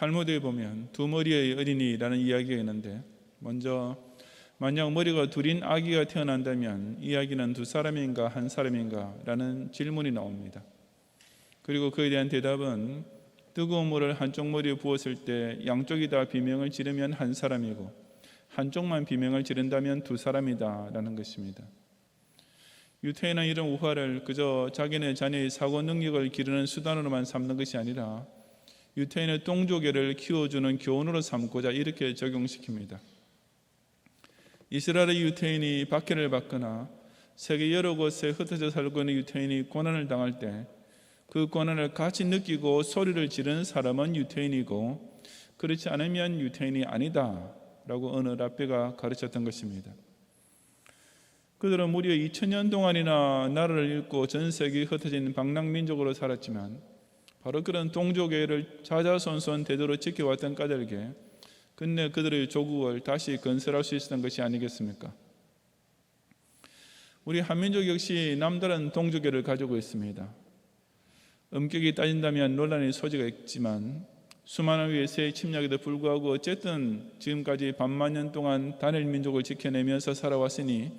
탈무드에 보면 두 머리의 어린이라는 이야기가 있는데, 먼저 만약 머리가 둘인 아기가 태어난다면 이 아기는 두 사람인가 한 사람인가 라는 질문이 나옵니다. 그리고 그에 대한 대답은 뜨거운 물을 한쪽 머리에 부었을 때 양쪽이 다 비명을 지르면 한 사람이고 한쪽만 비명을 지른다면 두 사람이다 라는 것입니다. 유태인은 이런 우화를 그저 자기네 자녀의 사고 능력을 기르는 수단으로만 삼는 것이 아니라 유태인의 똥조개를 키워주는 교훈으로 삼고자 이렇게 적용시킵니다. 이스라엘의 유태인이 박해를 받거나 세계 여러 곳에 흩어져 살고 있는 유태인이 고난을 당할 때 그 고난을 같이 느끼고 소리를 지르는 사람은 유태인이고, 그렇지 않으면 유태인이 아니다 라고 어느 랍비가 가르쳤던 것입니다. 그들은 무려 2000년 동안이나 나라를 잃고 전 세계에 흩어진 방랑민족으로 살았지만 바로 그런 똥조개를 자자손손 대대로 지켜왔던 까닭에 끝내 그들의 조국을 다시 건설할 수 있었던 것이 아니겠습니까? 우리 한민족 역시 남다른 똥조개를 가지고 있습니다. 엄격히 따진다면 논란의 소지가 있지만 수많은 외세의 침략에도 불구하고 어쨌든 지금까지 반만 년 동안 단일 민족을 지켜내면서 살아왔으니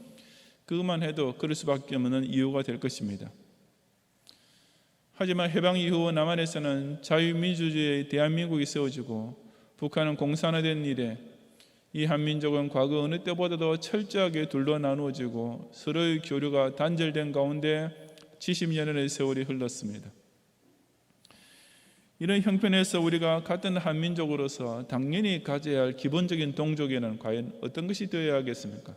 그것만 해도 그럴 수밖에 없는 이유가 될 것입니다. 하지만 해방 이후 남한에서는 자유민주주의의 대한민국이 세워지고 북한은 공산화된 이래 이 한민족은 과거 어느 때보다도 철저하게 둘로 나누어지고 서로의 교류가 단절된 가운데 70년의 세월이 흘렀습니다. 이런 형편에서 우리가 같은 한민족으로서 당연히 가져야 할 기본적인 동족에는 과연 어떤 것이 되어야 하겠습니까?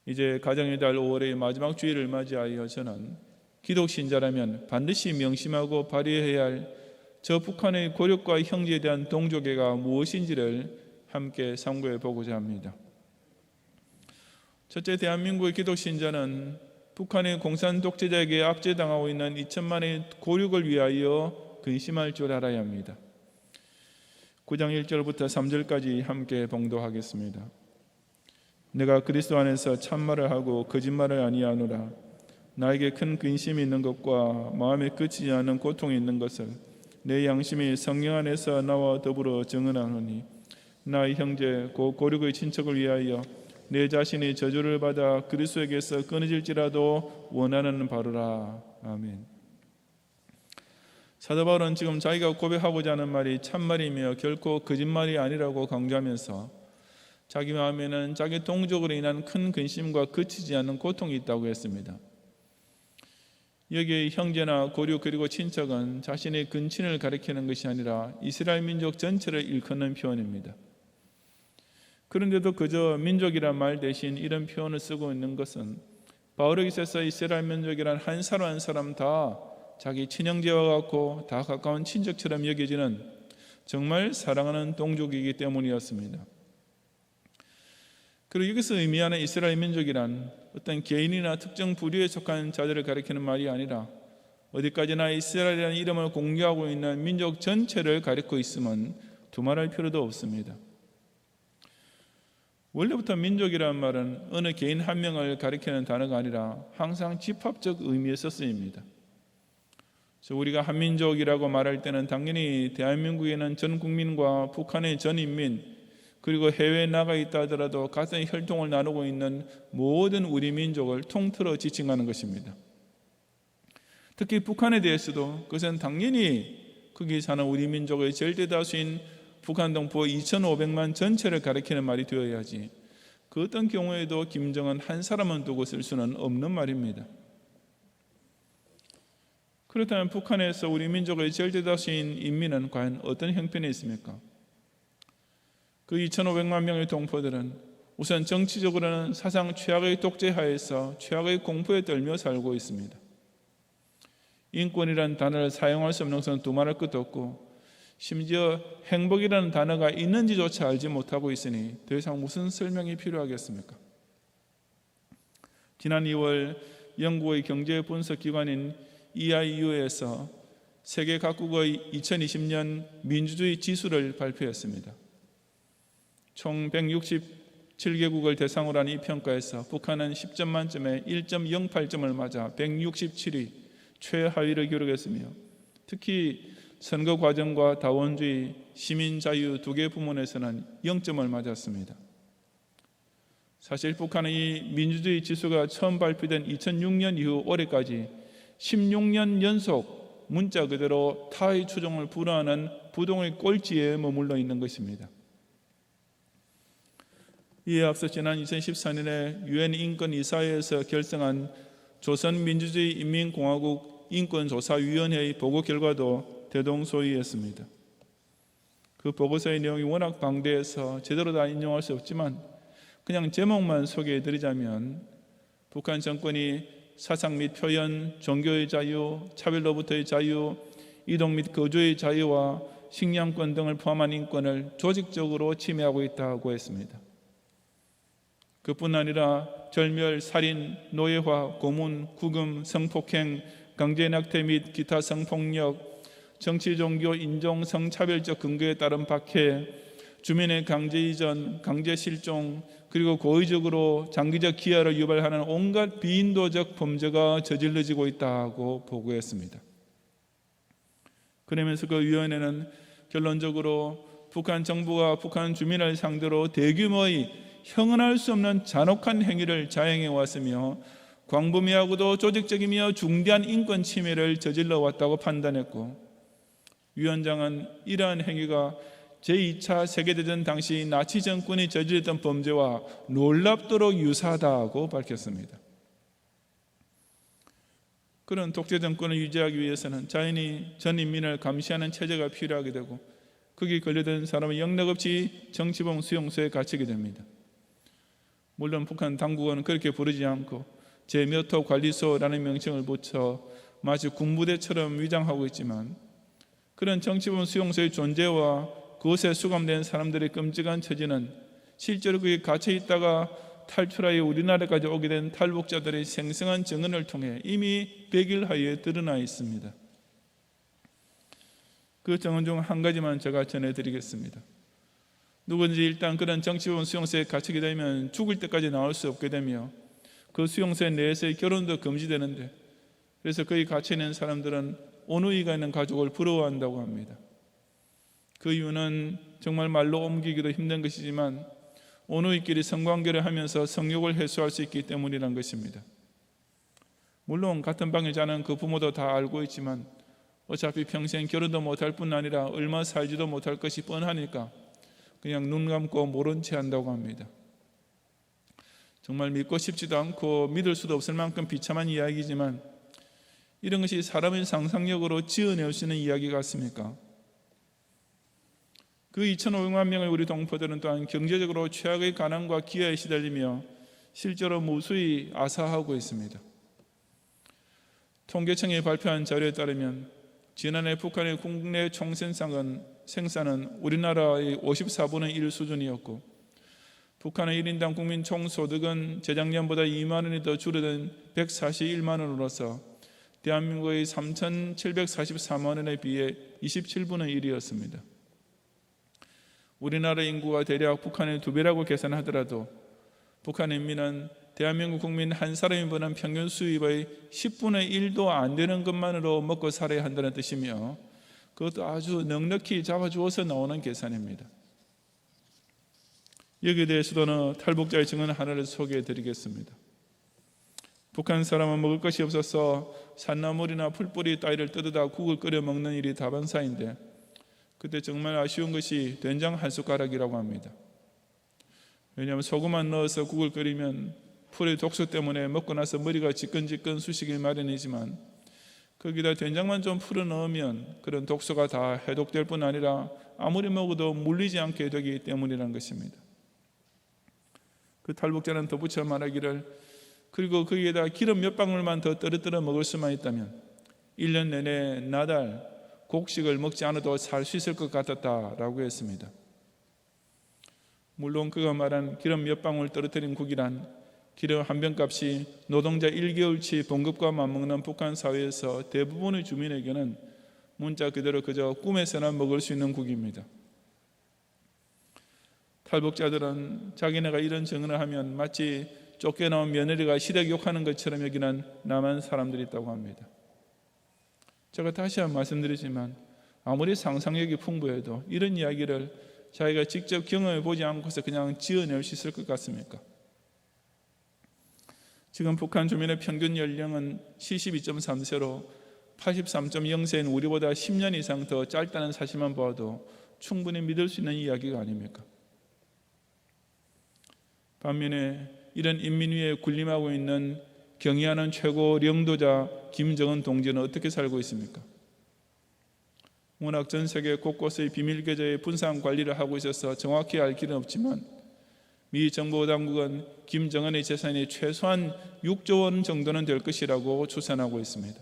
이제 가정의 달 5월의 마지막 주일을 맞이하여 저는 기독신자라면 반드시 명심하고 발휘해야 할 저 북한의 고력과 형제에 대한 동족애가 무엇인지를 함께 상고해 보고자 합니다. 첫째, 대한민국의 기독신자는 북한의 공산 독재자에게 압제당하고 있는 2천만의 고륙을 위하여 근심할 줄 알아야 합니다. 9장 1절부터 3절까지 함께 봉독하겠습니다. 내가 그리스도 안에서 참말을 하고 거짓말을 아니하노라. 나에게 큰 근심이 있는 것과 마음에 그치지 않는 고통이 있는 것을 내 양심이 성령 안에서 나와 더불어 증언하노니, 나의 형제 곧 고륙의 친척을 위하여 내 자신이 저주를 받아 그리스도에게서 끊어질지라도 원하는 바로라. 아멘. 사도 바울은 지금 자기가 고백하고자 하는 말이 참말이며 결코 거짓말이 아니라고 강조하면서 자기 마음에는 자기 동족으로 인한 큰 근심과 그치지 않는 고통이 있다고 했습니다. 여기에 형제나 고륙 그리고 친척은 자신의 근친을 가리키는 것이 아니라 이스라엘 민족 전체를 일컫는 표현입니다. 그런데도 그저 민족이란 말 대신 이런 표현을 쓰고 있는 것은 바울에게 있어서 이스라엘 민족이란 한 사람 한 사람 다 자기 친형제와 같고 다 가까운 친척처럼 여겨지는 정말 사랑하는 동족이기 때문이었습니다. 그리고 여기서 의미하는 이스라엘 민족이란 어떤 개인이나 특정 부류에 속한 자들을 가리키는 말이 아니라 어디까지나 이스라엘이라는 이름을 공유하고 있는 민족 전체를 가리키고 있음은 두말할 필요도 없습니다. 원래부터 민족이라는 말은 어느 개인 한 명을 가리키는 단어가 아니라 항상 집합적 의미에 썼습니다. 우리가 한민족이라고 말할 때는 당연히 대한민국에는 전 국민과 북한의 전 인민 그리고 해외에 나가 있다 하더라도 같은 혈통을 나누고 있는 모든 우리 민족을 통틀어 지칭하는 것입니다. 특히 북한에 대해서도 그것은 당연히 거기 사는 우리 민족의 절대다수인 북한 동포 2,500만 전체를 가리키는 말이 되어야지 그 어떤 경우에도 김정은 한 사람은 두고 쓸 수는 없는 말입니다. 그렇다면 북한에서 우리 민족의 절대다수인 인민은 과연 어떤 형편에 있습니까? 그 2,500만 명의 동포들은 우선 정치적으로는 사상 최악의 독재하에서 최악의 공포에 떨며 살고 있습니다. 인권이라는 단어를 사용할 수 없는 것은 두말할 것도 없고 심지어 행복이라는 단어가 있는지조차 알지 못하고 있으니 더 이상 무슨 설명이 필요하겠습니까? 지난 2월 영국의 경제 분석 기관인 EIU에서 세계 각국의 2020년 민주주의 지수를 발표했습니다. 총 167개국을 대상으로 한 이 평가에서 북한은 10점 만점에 1.08점을 맞아 167위 최하위를 기록했으며 특히 선거 과정과 다원주의, 시민 자유 두 개 부문에서는 0점을 맞았습니다. 사실 북한의 이 민주주의 지수가 처음 발표된 2006년 이후 올해까지 16년 연속 문자 그대로 타의 추종을 불허하는 부동의 꼴찌에 머물러 있는 것입니다. 이에 앞서 지난 2014년에 유엔 인권이사회에서 결성한 조선민주주의 인민공화국 인권조사위원회의 보고 결과도 대동소이했습니다. 그 보고서의 내용이 워낙 방대해서 제대로 다 인용할 수 없지만 그냥 제목만 소개해드리자면 북한 정권이 사상 및 표현, 종교의 자유, 차별로부터의 자유, 이동 및 거주의 자유와 식량권 등을 포함한 인권을 조직적으로 침해하고 있다고 했습니다. 그뿐 아니라 절멸, 살인, 노예화, 고문, 구금, 성폭행, 강제낙태 및 기타 성폭력, 정치, 종교, 인종, 성차별적 근거에 따른 박해, 주민의 강제 이전, 강제 실종, 그리고 고의적으로 장기적 기아를 유발하는 온갖 비인도적 범죄가 저질러지고 있다고 보고했습니다. 그러면서 그 위원회는 결론적으로 북한 정부가 북한 주민을 상대로 대규모의 형언할 수 없는 잔혹한 행위를 자행해 왔으며 광범위하고도 조직적이며 중대한 인권 침해를 저질러 왔다고 판단했고, 위원장은 이러한 행위가 제2차 세계대전 당시 나치 정권이 저질렀던 범죄와 놀랍도록 유사하다고 밝혔습니다. 그런 독재 정권을 유지하기 위해서는 자연히 전 인민을 감시하는 체제가 필요하게 되고, 거기에 걸려든 사람은 영락없이 정치범 수용소에 갇히게 됩니다. 물론 북한 당국은 그렇게 부르지 않고 제몇호 관리소라는 명칭을 붙여 마치 군부대처럼 위장하고 있지만, 그런 정치범 수용소의 존재와 그곳에 수감된 사람들의 끔찍한 처지는 실제로 거기에 갇혀 있다가 탈출하여 우리나라까지 오게 된 탈북자들의 생생한 증언을 통해 이미 백일하에 드러나 있습니다. 그 증언 중 한 가지만 제가 전해드리겠습니다. 누구든지 일단 그런 정치범 수용소에 갇히게 되면 죽을 때까지 나올 수 없게 되며 그 수용소 내에서의 결혼도 금지되는데, 그래서 거기 갇혀 있는 사람들은 온누이가 있는 가족을 부러워한다고 합니다. 그 이유는 정말 말로 옮기기도 힘든 것이지만 온누이끼리 성관계를 하면서 성욕을 해소할 수 있기 때문이란 것입니다. 물론 같은 방에 자는 그 부모도 다 알고 있지만 어차피 평생 결혼도 못할 뿐 아니라 얼마 살지도 못할 것이 뻔하니까 그냥 눈 감고 모른 채 한다고 합니다. 정말 믿고 싶지도 않고 믿을 수도 없을 만큼 비참한 이야기지만 이런 것이 사람의 상상력으로 지어낼 수 있는 이야기 같습니까? 그 2,500만 명의 우리 동포들은 또한 경제적으로 최악의 가난과 기아에 시달리며 실제로 무수히 아사하고 있습니다. 통계청이 발표한 자료에 따르면 지난해 북한의 국내 총생산은 우리나라의 54분의 1 수준이었고, 북한의 1인당 국민 총소득은 재작년보다 2만 원이 더 줄어든 141만 원으로서 대한민국의 3,744만 원에 비해 27분의 1이었습니다. 우리나라 인구가 대략 북한의 2배라고 계산하더라도 북한 인민은 대한민국 국민 한 사람이 버는 평균 수입의 10분의 1도 안 되는 것만으로 먹고 살아야 한다는 뜻이며, 그것도 아주 넉넉히 잡아주어서 나오는 계산입니다. 여기에 대해서도 탈북자의 증언 하나를 소개해 드리겠습니다. 북한 사람은 먹을 것이 없어서 산나물이나 풀뿌리 따위를 뜯어다 국을 끓여 먹는 일이 다반사인데, 그때 정말 아쉬운 것이 된장 한 숟가락이라고 합니다. 왜냐하면 소금만 넣어서 국을 끓이면 풀의 독소 때문에 먹고 나서 머리가 지끈지끈 쑤시길 마련이지만, 거기다 된장만 좀 풀어 넣으면 그런 독소가 다 해독될 뿐 아니라 아무리 먹어도 물리지 않게 되기 때문이라는 것입니다. 그 탈북자는 덧붙여 말하기를, 그리고 거기에다 기름 몇 방울만 더 떨어뜨려 먹을 수만 있다면 1년 내내 나달 곡식을 먹지 않아도 살 수 있을 것 같았다라고 했습니다. 물론 그가 말한 기름 몇 방울 떨어뜨린 국이란 기름 한 병값이 노동자 1개월치 봉급과 맞먹는 북한 사회에서 대부분의 주민에게는 문자 그대로 그저 꿈에서나 먹을 수 있는 국입니다. 탈북자들은 자기네가 이런 증언을 하면 마치 쫓겨나온 며느리가 시댁 욕하는 것처럼 여기는 남한 사람들이 있다고 합니다. 제가 다시 한번 말씀드리지만 아무리 상상력이 풍부해도 이런 이야기를 자기가 직접 경험해 보지 않고서 그냥 지어낼 수 있을 것 같습니까? 지금 북한 주민의 평균 연령은 72.3세로 83.0세인 우리보다 10년 이상 더 짧다는 사실만 봐도 충분히 믿을 수 있는 이야기가 아닙니까? 반면에 이런 인민 위에 군림하고 있는 경의하는 최고領導자 김정은 동지는 어떻게 살고 있습니까? 워낙 전 세계 곳곳의 비밀 계좌의 분산 관리를 하고 있어서 정확히 알 길은 없지만 미 정보 당국은 김정은의 재산이 최소한 6조 원 정도는 될 것이라고 추산하고 있습니다.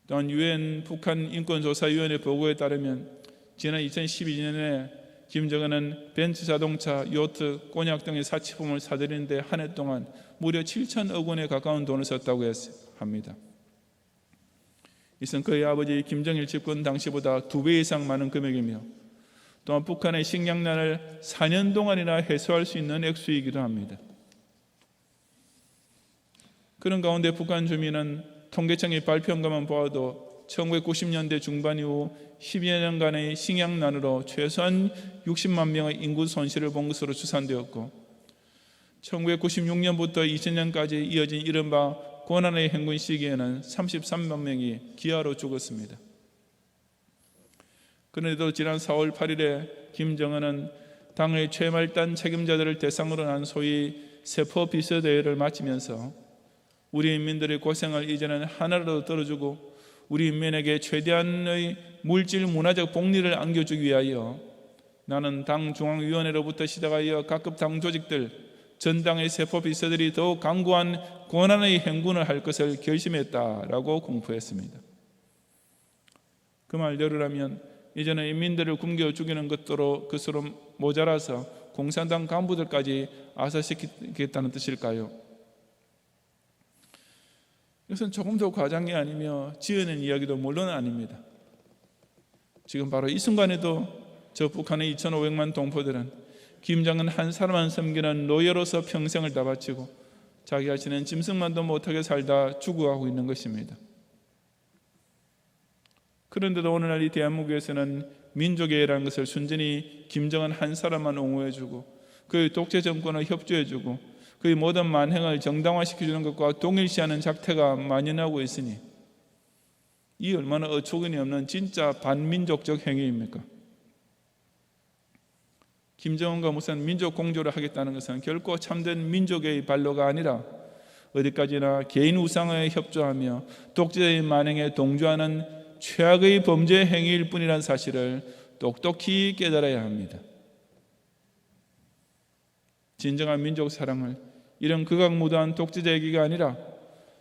또한 유엔 북한 인권조사위원회 보고에 따르면 지난 2012년에 김정은은 벤츠 자동차, 요트, 곤약 등의 사치품을 사들이는 데 한 해 동안 무려 7천억 원에 가까운 돈을 썼다고 합니다. 이것은 그의 아버지 김정일 집권 당시보다 2배 이상 많은 금액이며 또한 북한의 식량난을 4년 동안이나 해소할 수 있는 액수이기도 합니다. 그런 가운데 북한 주민은 통계청의 발표한 것만 보아도 1990년대 중반 이후 10여 년간의 식량난으로 최소한 60만 명의 인구 손실을 본 것으로 추산되었고 1996년부터 2000년까지 이어진 이른바 고난의 행군 시기에는 33만 명이 기아로 죽었습니다. 그런데도 지난 4월 8일에 김정은은 당의 최말단 책임자들을 대상으로 한 소위 세포 비서대회를 마치면서 우리 인민들의 고생을 이제는 하나라도 덜어주고 우리 인민에게 최대한의 물질 문화적 복리를 안겨주기 위하여 나는 당 중앙위원회로부터 시작하여 각급 당 조직들 전당의 세포 비서들이 더욱 강고한 고난의 행군을 할 것을 결심했다라고 공포했습니다. 그 말대로라면 이제는 인민들을 굶겨 죽이는 것으로 모자라서 공산당 간부들까지 아사시키겠다는 뜻일까요? 이것은 조금 더 과장이 아니며 지어낸 이야기도 물론 아닙니다. 지금 바로 이 순간에도 저 북한의 2,500만 동포들은 김정은 한 사람만 섬기는 노예로서 평생을 다 바치고 자기 자신은 짐승만도 못하게 살다 죽어가고 있는 것입니다. 그런데도 오늘날 이 대한민국에서는 민족애라는 것을 순전히 김정은 한 사람만 옹호해주고 그의 독재 정권을 협조해주고 그의 모든 만행을 정당화시켜주는 것과 동일시하는 작태가 만연하고 있으니 이 얼마나 어처구니 없는 진짜 반민족적 행위입니까? 김정은과 무슨 민족 공조를 하겠다는 것은 결코 참된 민족의 발로가 아니라 어디까지나 개인 우상에 협조하며 독재의 만행에 동조하는 최악의 범죄 행위일 뿐이라는 사실을 똑똑히 깨달아야 합니다. 진정한 민족 사랑을 이런 극악무도한 독재자에게가 아니라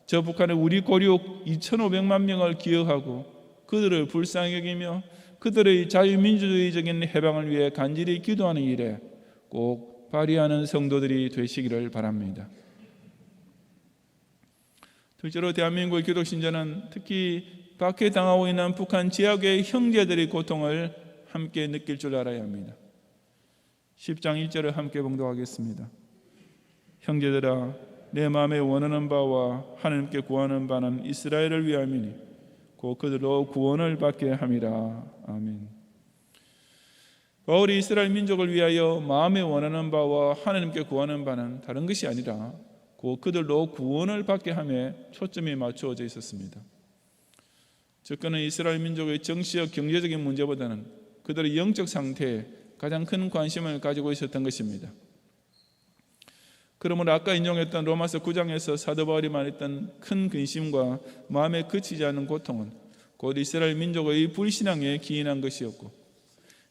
저 북한의 우리 고륙 2,500만 명을 기억하고 그들을 불쌍히 여기며 그들의 자유민주주의적인 해방을 위해 간절히 기도하는 일에 꼭 발휘하는 성도들이 되시기를 바랍니다. 둘째로 대한민국의 기독신자는 특히 박해당하고 있는 북한 지역의 형제들의 고통을 함께 느낄 줄 알아야 합니다. 10장 1절을 함께 봉독하겠습니다. 형제들아 내 마음에 원하는 바와 하나님께 구하는 바는 이스라엘을 위함이니 곧 그들로 구원을 받게 함이라. 아멘. 바울이 이스라엘 민족을 위하여 마음에 원하는 바와 하나님께 구하는 바는 다른 것이 아니라 곧 그들로 구원을 받게 함에 초점이 맞추어져 있었습니다. 즉 그는 이스라엘 민족의 정치적 경제적인 문제보다는 그들의 영적 상태에 가장 큰 관심을 가지고 있었던 것입니다. 그러므로 아까 인용했던 로마서 9장에서 사도 바울이 말했던 큰 근심과 마음에 그치지 않는 고통은 곧 이스라엘 민족의 불신앙에 기인한 것이었고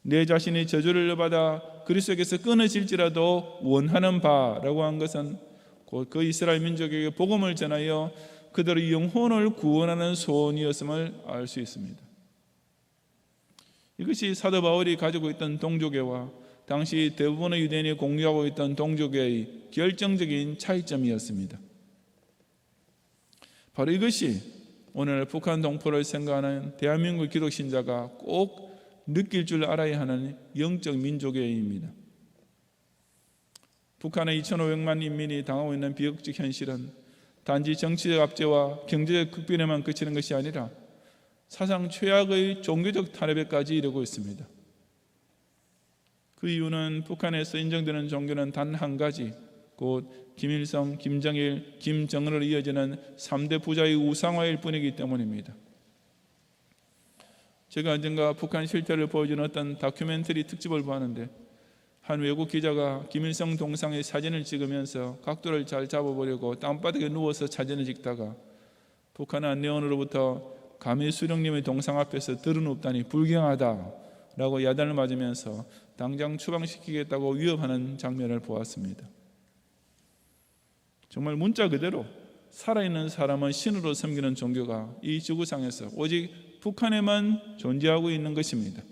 내 자신이 저주를 받아 그리스도께서 끊어질지라도 원하는 바라고 한 것은 곧 그 이스라엘 민족에게 복음을 전하여 그들의 영혼을 구원하는 소원이었음을 알 수 있습니다. 이것이 사도 바울이 가지고 있던 동족애와 당시 대부분의 유대인이 공유하고 있던 동족애의 결정적인 차이점이었습니다. 바로 이것이 오늘 북한 동포를 생각하는 대한민국 기독신자가 꼭 느낄 줄 알아야 하는 영적 민족애입니다. 북한의 2,500만 인민이 당하고 있는 비극적 현실은 단지 정치적 압제와 경제적 극빈에만 그치는 것이 아니라 사상 최악의 종교적 탄압에까지 이르고 있습니다. 그 이유는 북한에서 인정되는 종교는 단 한 가지, 곧 김일성, 김정일, 김정은으로 이어지는 3대 부자의 우상화일 뿐이기 때문입니다. 제가 언젠가 북한 실태를 보여주는 어떤 다큐멘터리 특집을 보았는데 한 외국 기자가 김일성 동상의 사진을 찍으면서 각도를 잘 잡아보려고 땅바닥에 누워서 사진을 찍다가 북한 안내원으로부터 감히 수령님의 동상 앞에서 들어눕다니 불경하다라고 야단을 맞으면서 당장 추방시키겠다고 위협하는 장면을 보았습니다. 정말 문자 그대로 살아있는 사람은 신으로 섬기는 종교가 이 지구상에서 오직 북한에만 존재하고 있는 것입니다.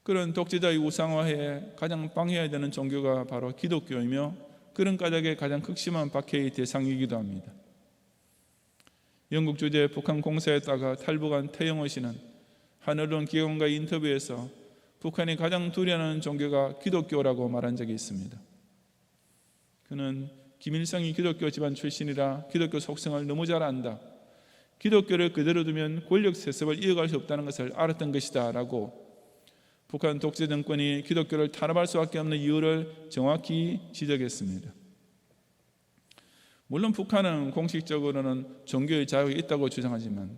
그런 독재자의 우상화에 가장 방해해야 되는 종교가 바로 기독교이며 그런 까닭에 가장 극심한 박해의 대상이기도 합니다. 영국 주재 북한 공사에다가 탈북한 태영호 씨는 한 언론 기관과의 인터뷰에서 북한이 가장 두려워하는 종교가 기독교라고 말한 적이 있습니다. 그는 김일성이 기독교 집안 출신이라 기독교 속성을 너무 잘 안다. 기독교를 그대로 두면 권력 세습을 이어갈 수 없다는 것을 알았던 것이다 라고 북한 독재 정권이 기독교를 탄압할 수밖에 없는 이유를 정확히 지적했습니다. 물론 북한은 공식적으로는 종교의 자유가 있다고 주장하지만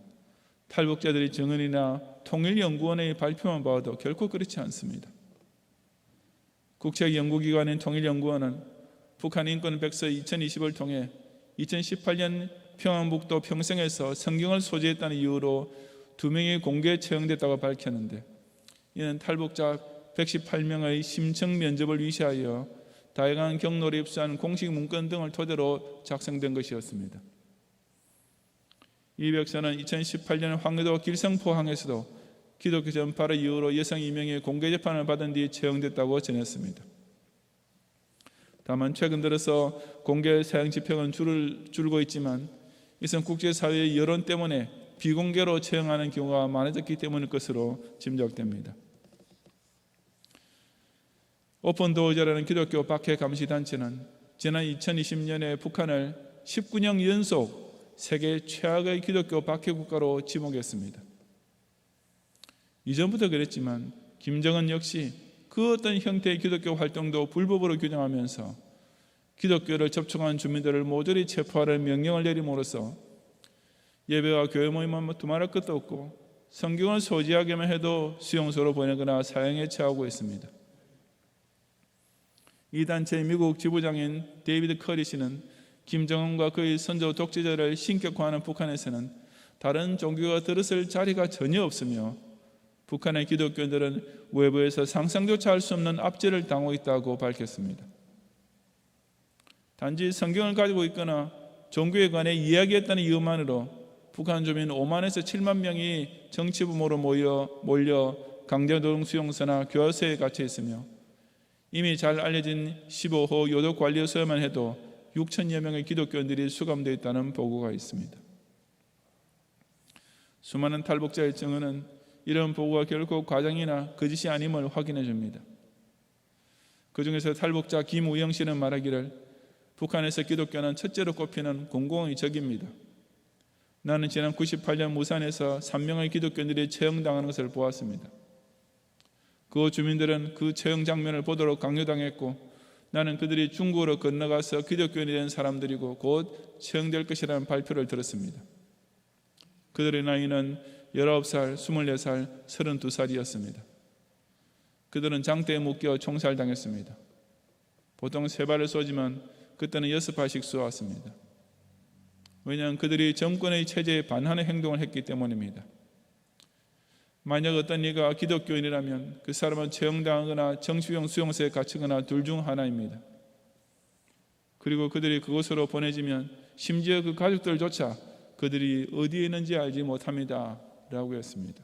탈북자들의 증언이나 통일연구원의 발표만 봐도 결코 그렇지 않습니다. 국책연구기관인 통일연구원은 북한 인권백서 2020을 통해 2018년 평안북도 평성에서 성경을 소지했다는 이유로 2명이 공개 처형됐다고 밝혔는데 이는 탈북자 118명의 심층 면접을 위시하여 다양한 경로를 입수한 공식 문건 등을 토대로 작성된 것이었습니다. 이 백서는 2018년 황해도 길성포항에서도 기독교 전파를 이유로 여성 2명이 공개 재판을 받은 뒤 처형됐다고 전했습니다. 다만 최근 들어서 공개 사형 집행은 줄고 있지만 이것은 국제사회의 여론 때문에 비공개로 처형하는 경우가 많아졌기 때문일 것으로 짐작됩니다. 오픈도어즈라는 기독교 박해 감시 단체는 지난 2020년에 북한을 19년 연속 세계 최악의 기독교 박해 국가로 지목했습니다. 이전부터 그랬지만 김정은 역시 그 어떤 형태의 기독교 활동도 불법으로 규정하면서 기독교를 접촉한 주민들을 모조리 체포하는 명령을 내림으로써 예배와 교회 모임은 두말할 것도 없고 성경을 소지하기만 해도 수용소로 보내거나 사형에 처하고 있습니다. 이 단체의 미국 지부장인 데이비드 커리 씨는 김정은과 그의 선조 독재자를 신격화하는 북한에서는 다른 종교가 들었을 자리가 전혀 없으며 북한의 기독교인들은 외부에서 상상조차 할 수 없는 압제를 당하고 있다고 밝혔습니다. 단지 성경을 가지고 있거나 종교에 관해 이야기했다는 이유만으로 북한 주민 5만에서 7만 명이 정치부모로 몰려 강제노동 수용소나 교화소에 갇혀 있으며 이미 잘 알려진 15호 요독관리소에만 해도 6천여 명의 기독교인들이 수감되어 있다는 보고가 있습니다. 수많은 탈북자의 증언은 이런 보고가 결코 과장이나 거짓이 아님을 확인해 줍니다. 그 중에서 탈북자 김우영 씨는 말하기를 북한에서 기독교는 첫째로 꼽히는 공공의 적입니다. 나는 지난 98년 무산에서 3명의 기독교인들이 처형당하는 것을 보았습니다. 그 주민들은 그 처형 장면을 보도록 강요당했고 나는 그들이 중국으로 건너가서 기독교인이 된 사람들이고 곧 처형될 것이라는 발표를 들었습니다. 그들의 나이는 19살, 24살, 32살이었습니다. 그들은 장대에 묶여 총살당했습니다. 보통 3발을 쏘지만 그때는 6발씩 쏘았습니다. 왜냐하면 그들이 정권의 체제에 반하는 행동을 했기 때문입니다. 만약 어떤 이가 기독교인이라면 그 사람은 처형당하거나 정치형 수용소에 갇히거나 둘 중 하나입니다. 그리고 그들이 그곳으로 보내지면 심지어 그 가족들조차 그들이 어디에 있는지 알지 못합니다 라고 했습니다.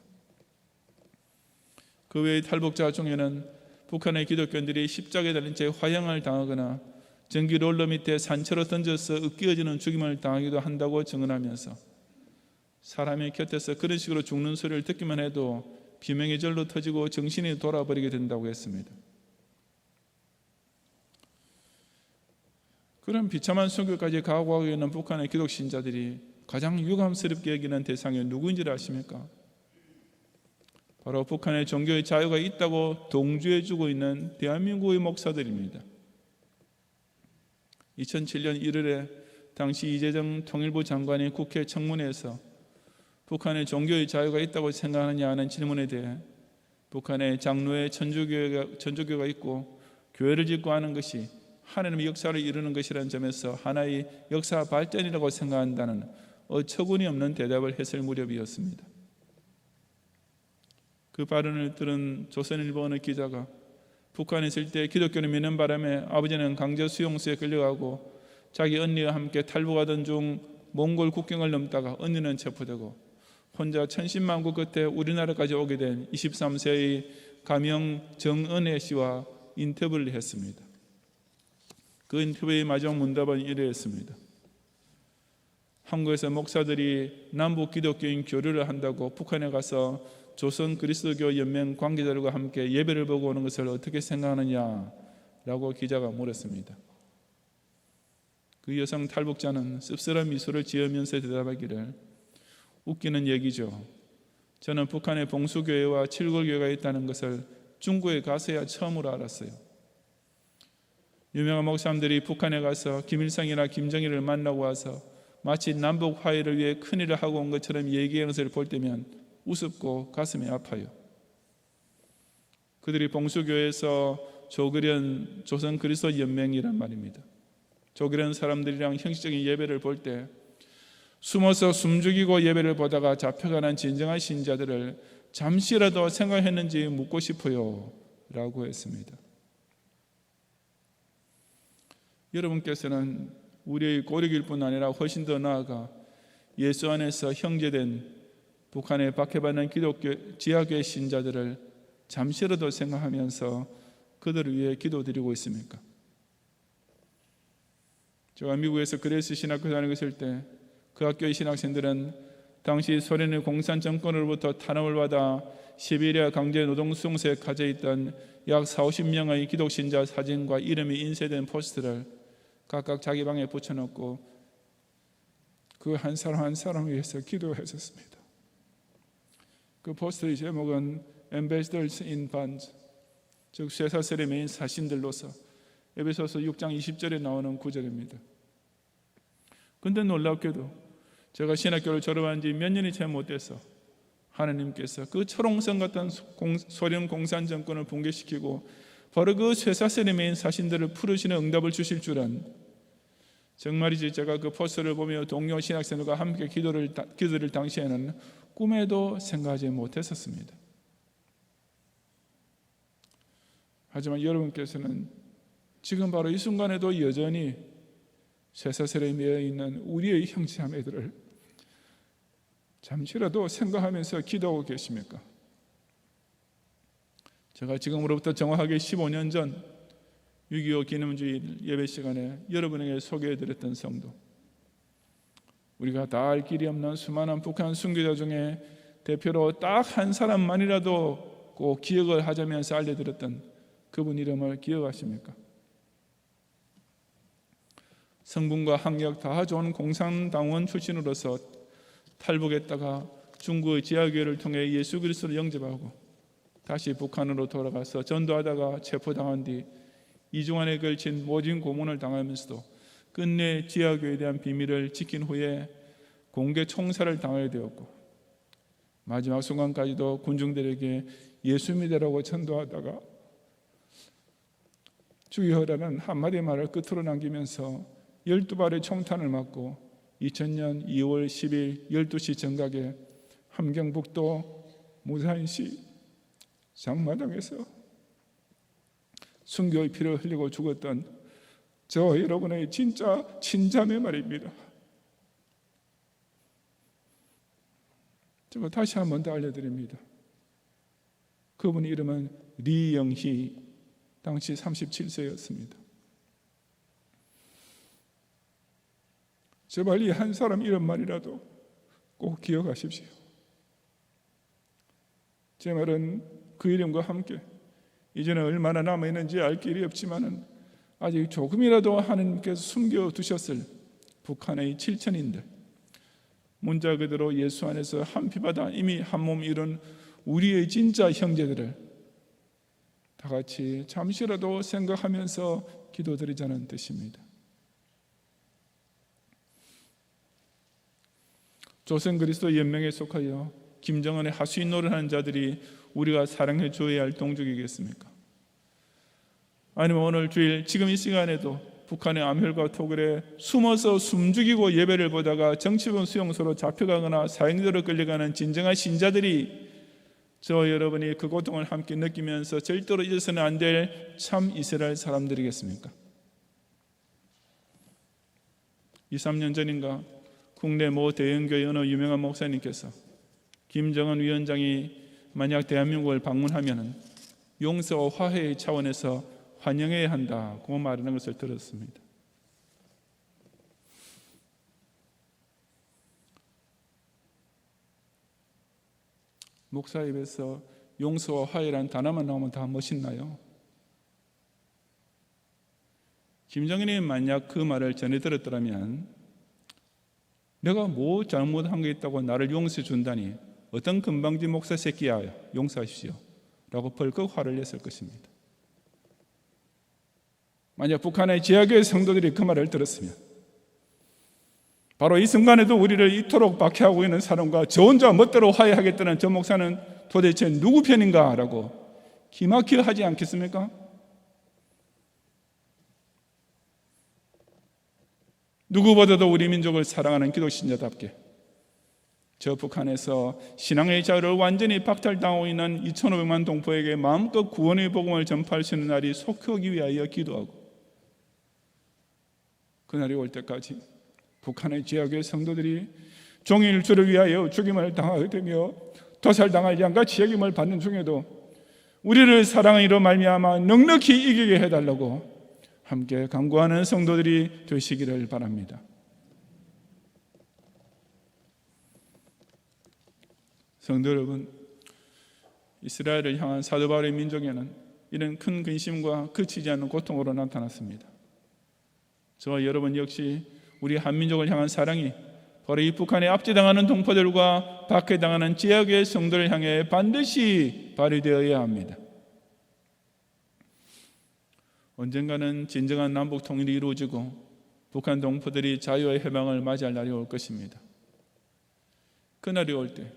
그 외의 탈북자 중에는 북한의 기독교인들이 십자가에 달린 채 화형을 당하거나 전기 롤러 밑에 산채로 던져서 으깨어지는 죽임을 당하기도 한다고 증언하면서 사람의 곁에서 그런 식으로 죽는 소리를 듣기만 해도 비명이 절로 터지고 정신이 돌아버리게 된다고 했습니다. 그런 비참한 순교까지 각오하고 있는 북한의 기독신자들이 가장 유감스럽게 여기는 대상이 누구인지를 아십니까? 바로 북한의 종교의 자유가 있다고 동조해주고 있는 대한민국의 목사들입니다. 2007년 1월에 당시 이재정 통일부 장관이 국회 청문회에서 북한의 종교의 자유가 있다고 생각하느냐 하는 질문에 대해 북한의 장로의 천주교가 있고 교회를 짓고 하는 것이 하나님의 역사를 이루는 것이라는 점에서 하나의 역사 발전이라고 생각한다는 어처구니 없는 대답을 했을 무렵이었습니다. 그 발언을 들은 조선일보 어느 기자가 북한에 있을 때 기독교를 믿는 바람에 아버지는 강제 수용소에 끌려가고 자기 언니와 함께 탈북하던 중 몽골 국경을 넘다가 언니는 체포되고 혼자 천신만고 끝에 우리나라까지 오게 된 23세의 가명 정은혜 씨와 인터뷰를 했습니다. 그 인터뷰의 마지막 문답은 이러했습니다. 한국에서 목사들이 남북 기독교인 교류를 한다고 북한에 가서 조선 그리스도교 연맹 관계자들과 함께 예배를 보고 오는 것을 어떻게 생각하느냐라고 기자가 물었습니다. 그 여성 탈북자는 씁쓸한 미소를 지으면서 대답하기를 웃기는 얘기죠. 저는 북한에 봉수교회와 칠골교회가 있다는 것을 중국에 가서야 처음으로 알았어요. 유명한 목사님들이 북한에 가서 김일성이나 김정일을 만나고 와서 마치 남북 화해를 위해 큰일을 하고 온 것처럼 얘기하는 것을 볼 때면 우습고 가슴이 아파요. 그들이 봉수교회에서 조그련 조선 그리스도 연맹이란 말입니다. 조그련 사람들이랑 형식적인 예배를 볼 때 숨어서 숨죽이고 예배를 보다가 잡혀가는 진정한 신자들을 잠시라도 생각했는지 묻고 싶어요 라고 했습니다. 여러분께서는 우리의 고력일 뿐 아니라 훨씬 더 나아가 예수 안에서 형제된 북한에 박해받는 기독교 지하교회 신자들을 잠시라도 생각하면서 그들을 위해 기도드리고 있습니까? 제가 미국에서 그레이스 신학교 다니고 있을 때 그 학교의 신학생들은 당시 소련의 공산 정권으로부터 탄압을 받아 시베리아 강제 노동 수용소에 갇혀 있던 약 40-50명의 기독 신자 사진과 이름이 인쇄된 포스터를 각각 자기 방에 붙여놓고 그 한 사람 한 사람을 위해서 기도했었습니다. 그 포스터의 제목은 Ambassadors in Bonds, 즉 쇠사슬의 메인 사신들로서 에베소서 6장 20절에 나오는 구절입니다. 그런데 놀랍게도 제가 신학교를 졸업한 지 몇 년이 채 못 돼서 하나님께서 그 초롱성 같은 소련 공산 정권을 붕괴시키고 바로 그 쇠사슬의 메인 사신들을 풀으시는 응답을 주실 줄은 정말이지 제가 그 포스터를 보며 동료 신학생들과 함께 기도를 당시에는 꿈에도 생각하지 못했었습니다. 하지만 여러분께서는 지금 바로 이 순간에도 여전히 쇠사슬에 매여 있는 우리의 형제자매들을 잠시라도 생각하면서 기도하고 계십니까? 제가 지금으로부터 정확하게 15년 전 6.25 기념주일 예배 시간에 여러분에게 소개해드렸던 성도, 우리가 다 알 길이 없는 수많은 북한 순교자 중에 대표로 딱 한 사람만이라도 꼭 기억을 하자면서 알려드렸던 그분 이름을 기억하십니까? 성분과 학력 다 좋은 공산당원 출신으로서 탈북했다가 중국의 지하교회를 통해 예수 그리스도를 영접하고 다시 북한으로 돌아가서 전도하다가 체포당한 뒤 2주간에 걸친 모진 고문을 당하면서도 끝내 지하교회에 대한 비밀을 지킨 후에 공개 총살을 당하게 되었고 마지막 순간까지도 군중들에게 예수 믿으라고 전도하다가 주여라는 한마디 말을 끝으로 남기면서 12발의 총탄을 맞고 2000년 2월 10일 12시 정각에 함경북도 무산시 장마당에서 순교의 피를 흘리고 죽었던 저 여러분의 진짜 친자매 말입니다. 제가 다시 한 번 더 알려드립니다. 그분 이름은 리영희, 당시 37세였습니다. 제발 이 한 사람 이름만이라도 꼭 기억하십시오. 제 말은 그 이름과 함께 이제는 얼마나 남아있는지 알 길이 없지만 아직 조금이라도 하나님께서 숨겨두셨을 북한의 7천인들, 문자 그대로 예수 안에서 한 피바다 이미 한 몸 이룬 우리의 진짜 형제들을 다 같이 잠시라도 생각하면서 기도드리자는 뜻입니다. 조선 그리스도 연맹에 속하여 김정은의 하수인 노릇하는 자들이 우리가 사랑해 줘야 할 동족이겠습니까? 아니면 오늘 주일 지금 이 시간에도 북한의 암혈과 토굴에 숨어서 숨죽이고 예배를 보다가 정치범 수용소로 잡혀가거나 사형대로 끌려가는 진정한 신자들이 저와 여러분이 그 고통을 함께 느끼면서 절대로 잊어서는 안 될 참 이스라엘 사람들이겠습니까? 2, 3년 전인가 국내 모 대형교회 어느 유명한 목사님께서 김정은 위원장이 만약 대한민국을 방문하면 용서와 화해의 차원에서 환영해야 한다고 말하는 것을 들었습니다. 목사 입에서 용서와 화해라는 단어만 나오면 다 멋있나요? 김정은이 만약 그 말을 전해 들었더라면 내가 뭐 잘못한 게 있다고 나를 용서해 준다니 어떤 금방지 목사 새끼야 용서하십시오 라고 벌컥 화를 냈을 것입니다. 만약 북한의 지하교회 성도들이 그 말을 들었으면 바로 이 순간에도 우리를 이토록 박해하고 있는 사람과 저 혼자 멋대로 화해하겠다는 저 목사는 도대체 누구 편인가 라고 기막혀 하지 않겠습니까? 누구보다도 우리 민족을 사랑하는 기독신자답게 저 북한에서 신앙의 자유를 완전히 박탈당하고 있는 2,500만 동포에게 마음껏 구원의 복음을 전파할 수 있는 날이 속히 오기 위하여 기도하고 그날이 올 때까지 북한의 지하교회 성도들이 종일 주를 위하여 죽임을 당하게 되며 도살당할 양같이 여김을 받는 중에도 우리를 사랑의 이로 말미암아 넉넉히 이기게 해달라고 함께 간구하는 성도들이 되시기를 바랍니다. 성도 여러분, 이스라엘을 향한 사도 바울의 민족에는 이런 큰 근심과 그치지 않는 고통으로 나타났습니다. 저와 여러분 역시 우리 한민족을 향한 사랑이 바로 이 북한에 압제당하는 동포들과 박해당하는 지역의 성도를 향해 반드시 발휘되어야 합니다. 언젠가는 진정한 남북 통일이 이루어지고 북한 동포들이 자유와 해방을 맞이할 날이 올 것입니다. 그날이 올 때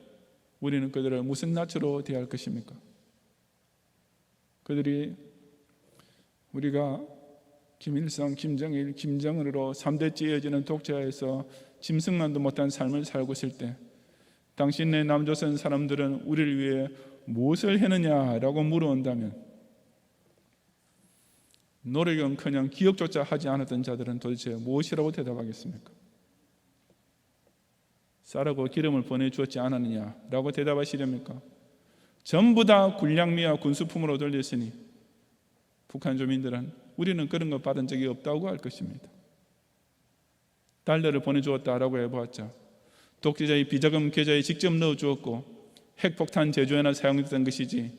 우리는 그들을 무슨 낯으로 대할 것입니까? 그들이 우리가 김일성, 김정일, 김정은으로 3대째 이어지는 독재하에서 짐승만도 못한 삶을 살고 있을 때 당신네 남조선 사람들은 우리를 위해 무엇을 했느냐라고 물어온다면 노력은커녕 기억조차 하지 않았던 자들은 도대체 무엇이라고 대답하겠습니까? 쌀하고 기름을 보내주었지 않았느냐라고 대답하시렵니까? 전부 다 군량미와 군수품으로 돌렸으니 북한 주민들은 우리는 그런 거 받은 적이 없다고 할 것입니다. 달러를 보내주었다라고 해보았자 독재자의 비자금 계좌에 직접 넣어주었고 핵폭탄 제조에나 사용됐던 것이지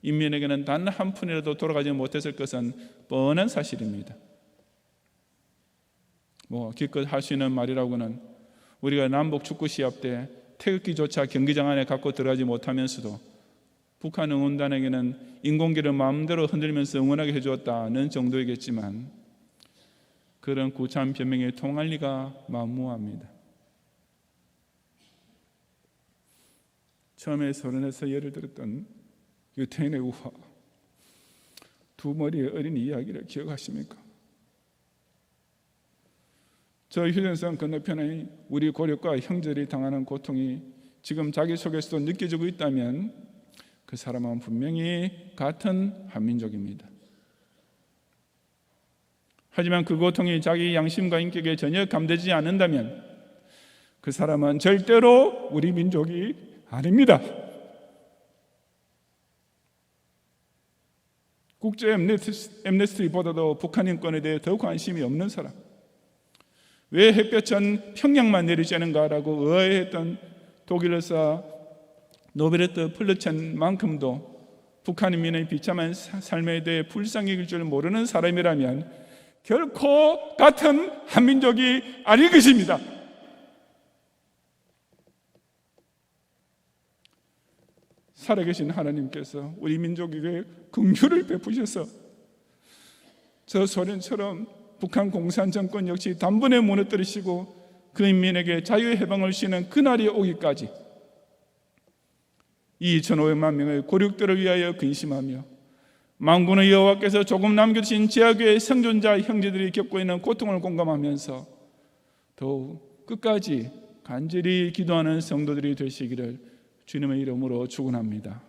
인민에게는 단 한 푼이라도 돌아가지 못했을 것은 뻔한 사실입니다. 기껏 할 수 있는 말이라고는 우리가 남북 축구 시합 때 태극기조차 경기장 안에 갖고 들어가지 못하면서도 북한 응원단에게는 인공기를 마음대로 흔들면서 응원하게 해주었다는 정도이겠지만 그런 구차한 변명에 통할 리가 만무합니다. 처음에 서른에서 예를 들었던 유태인의 우화, 두 머리의 어린 이야기를 기억하십니까? 저 휴전선 건너편에 우리 고력과 형제들이 당하는 고통이 지금 자기 속에서도 느껴지고 있다면 그 사람은 분명히 같은 한민족입니다. 하지만 그 고통이 자기 양심과 인격에 전혀 감되지 않는다면 그 사람은 절대로 우리 민족이 아닙니다. 국제 엠네스티보다도 북한 인권에 대해 더 관심이 없는 사람, 왜 햇볕은 평양만 내리자는가라고 의아해했던 독일 의사 노베르트 플루첸만큼도 북한 인민의 비참한 삶에 대해 불쌍히 여길 줄 모르는 사람이라면 결코 같은 한민족이 아닐 것입니다. 살아계신 하나님께서 우리 민족에게 긍휼을 베푸셔서 저 소련처럼 북한 공산 정권 역시 단번에 무너뜨리시고 그 인민에게 자유해방을 주시는 그날이 오기까지 2,500만 명의 고륙들을 위하여 근심하며 만군의 여호와께서 조금 남겨주신 제약의 생존자 형제들이 겪고 있는 고통을 공감하면서 더욱 끝까지 간절히 기도하는 성도들이 되시기를 주님의 이름으로 축원합니다.